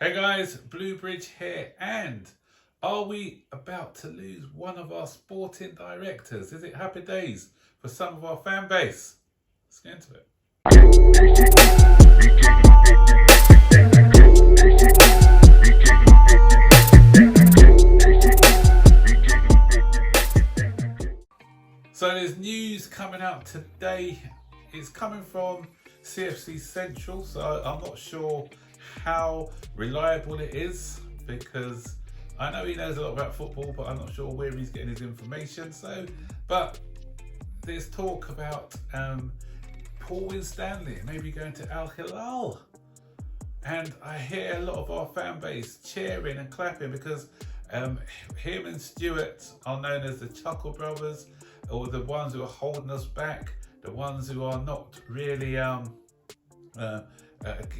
Hey guys, Bluebridge here, and are we about to lose one of our sporting directors? Is it happy days for some of our fan base? Let's get into it. So there's news coming out today. It's coming from CFC Central, so I'm not sure how reliable it is, because I know he knows a lot about football, but I'm not sure where he's getting his information. But there's talk about Paul Winstanley maybe going to Al Hilal, and I hear a lot of our fan base cheering and clapping because him and Stuart are known as the Chuckle Brothers, or the ones who are holding us back, the ones who are not really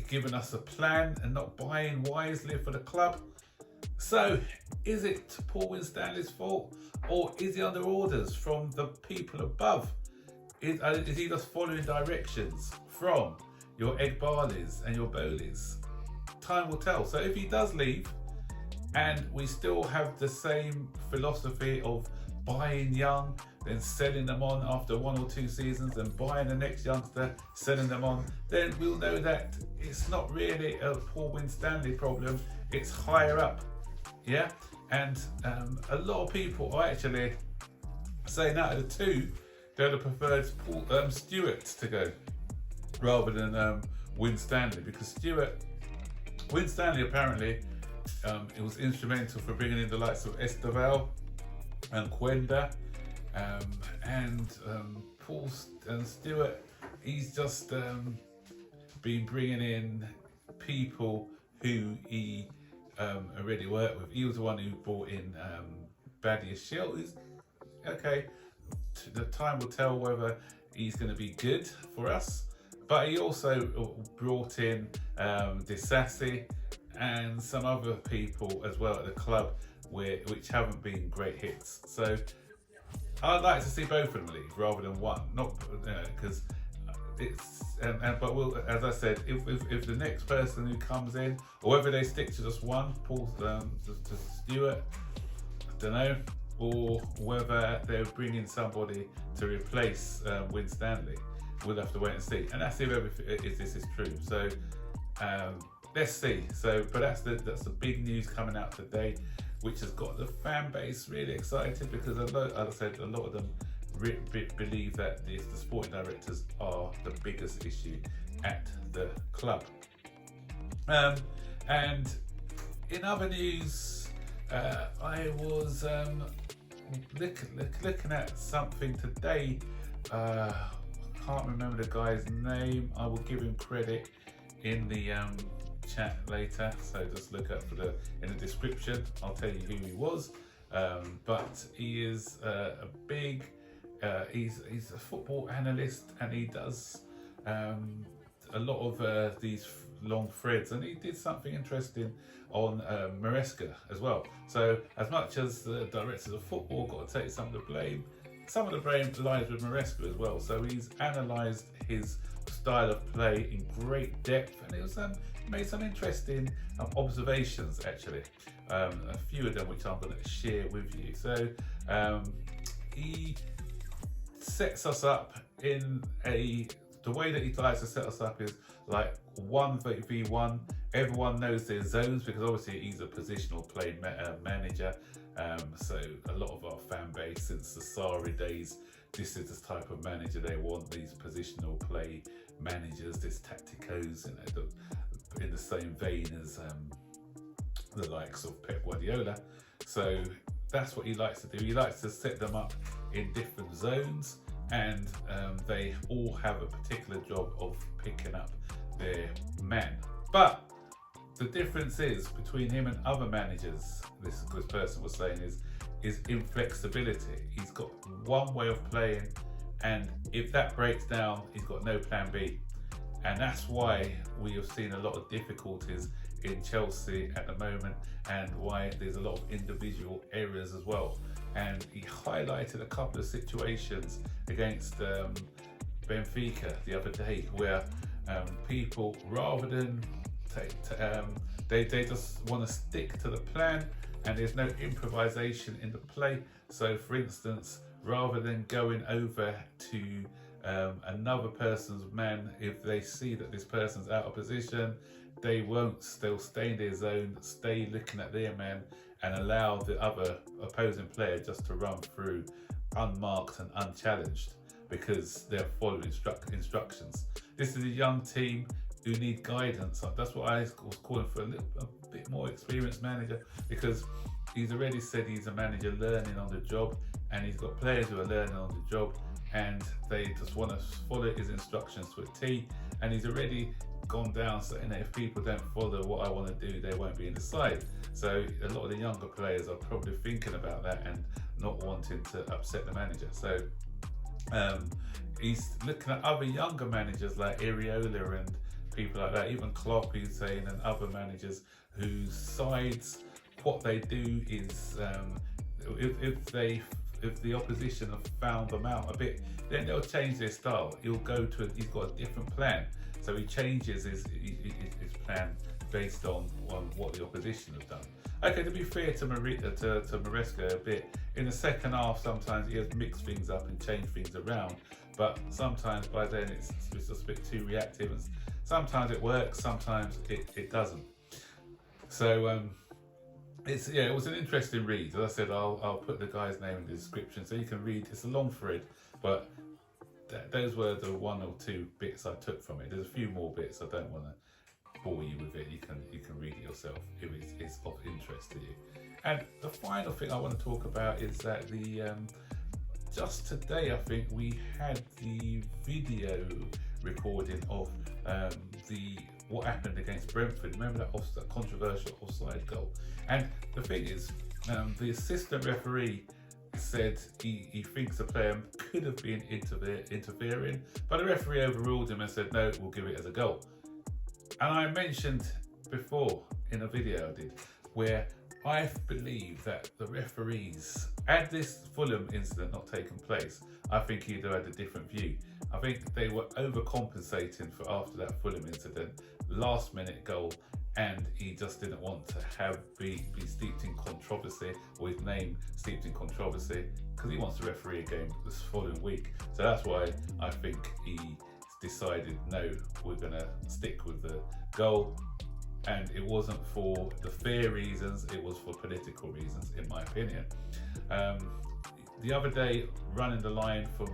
giving us a plan and not buying wisely for the club. So is it Paul Winstanley's fault, or is he under orders from the people above? Is he just following directions from your Ed Barleys and your Bowleys? Time will tell. So if he does leave and we still have the same philosophy of buying young, then selling them on after 1 or 2 seasons, and buying the next youngster, selling them on, then we'll know that it's not really a Paul Winstanley problem, it's higher up. Yeah, and a lot of people are actually saying out of the two, they'd have preferred Stuart to go rather than Winstanley, because Winstanley apparently it was instrumental for bringing in the likes of Esteval and Quenda, and Paul and Stuart, he's just been bringing in people who he already worked with. He was the one who brought in Badia Shield, who's okay. The time will tell whether he's going to be good for us, but he also brought in Disassi and some other people as well at the club, which haven't been great hits. So I'd like to see both of them leave rather than one, not because it's but we'll, as I said, if the next person who comes in, or whether they stick to just one, Paul to Stuart, I don't know, or whether they're bringing somebody to replace Winstanley, we'll have to wait and see. And that's if this is true. So let's see. So, but that's the big news coming out today, which has got the fan base really excited, because as I said, a lot of them believe that the sporting directors are the biggest issue at the club. And in other news, I was looking at something today. I can't remember the guy's name. I will give him credit in the chat later, so just look up in the description. I'll tell you who he was, but he is a big he's a football analyst, and he does a lot of these long threads, and he did something interesting on Maresca as well. So as much as the directors of football got to take some of the blame lies with Maresca as well. So he's analysed his style of play in great depth, and it was made some interesting observations actually, a few of them which I'm going to share with you. So he sets us up in the way that he likes to set us up is like 1v1. Everyone knows their zones, because obviously he's a positional play manager. So a lot of our fan base since the Sarri days, this is the type of manager they want, these positional play managers, this tacticos, in the same vein as the likes of Pep Guardiola. So that's what he likes to do. He likes to set them up in different zones, and they all have a particular job of picking up their man. But the difference is between him and other managers, this person was saying, is inflexibility. He's got one way of playing, and if that breaks down, he's got no plan B. And that's why we have seen a lot of difficulties in Chelsea at the moment, and why there's a lot of individual errors as well. And he highlighted a couple of situations against Benfica the other day, where people, rather than they just want to stick to the plan, and there's no improvisation in the play. So for instance, rather than going over to another person's man, if they see that this person's out of position, they'll stay in their zone, stay looking at their man, and allow the other opposing player just to run through unmarked and unchallenged, because they're following instructions. This is a young team who need guidance. That's what I was calling for, a bit more experienced manager, because he's already said he's a manager learning on the job, and he's got players who are learning on the job, and they just want to follow his instructions to a T. And he's already gone down saying that if people don't follow what I want to do, they won't be in the side. So a lot of the younger players are probably thinking about that and not wanting to upset the manager. So he's looking at other younger managers like Areola and people like that, even Klopp, he's saying, and other managers whose sides, what they do is if the opposition have found them out a bit, then they'll change their style. He's got a different plan, so he changes his plan based on what the opposition have done. Okay, to be fair to Maresca a bit, in the second half sometimes he has mixed things up and changed things around, but sometimes by then it's just a bit too reactive, and sometimes it works, sometimes it doesn't. So it was an interesting read. As I said, I'll put the guy's name in the description so you can read. It's a long thread, but those were the one or two bits I took from it. There's a few more bits. I don't want to bore you with it. You can read it yourself if it's of interest to you. And the final thing I want to talk about is that just today I think we had the video recording of what happened against Brentford. Remember that controversial offside goal? And the thing is, the assistant referee said he thinks the player could have been interfering, but the referee overruled him and said, no, we'll give it as a goal. And I mentioned before in a video I did, where I believe that the referees, had this Fulham incident not taken place, I think he'd have had a different view. I think they were overcompensating for after that Fulham incident, last minute goal, and he just didn't want to be steeped in controversy, or his name steeped in controversy, because he wants to referee a game this following week. So that's why I think he decided, no, we're going to stick with the goal. And it wasn't for the fair reasons, it was for political reasons, in my opinion. The other day, running the line for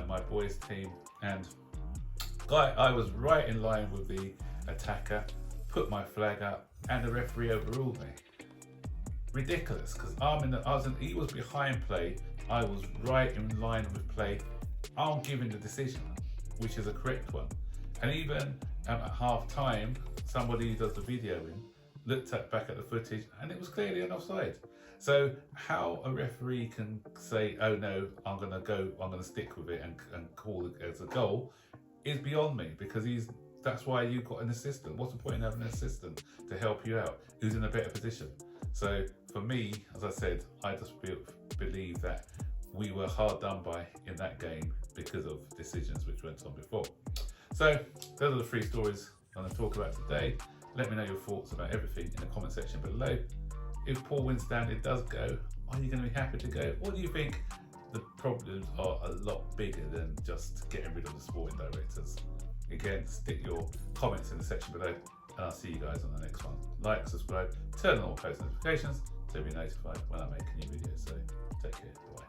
my boys' team, and I was right in line with the attacker, put my flag up, and the referee overruled me. Ridiculous, because he was behind play, I was right in line with play. I'm giving the decision, which is a correct one. And even at half time, somebody who does the videoing looked back at the footage, and it was clearly an offside. So how a referee can say, oh no, I'm going to stick with it and call it as a goal, is beyond me, because that's why you've got an assistant. What's the point in having an assistant to help you out who's in a better position? So for me, as I said, I just believe that we were hard done by in that game because of decisions which went on before. So those are the 3 stories I'm going to talk about today. Let me know your thoughts about everything in the comment section below. If Paul Winstanley does go, are you going to be happy to go? Or do you think the problems are a lot bigger than just getting rid of the sporting directors? Again, stick your comments in the section below, and I'll see you guys on the next one. Like, subscribe, turn on all post notifications to be notified when I make a new video. So take care, bye.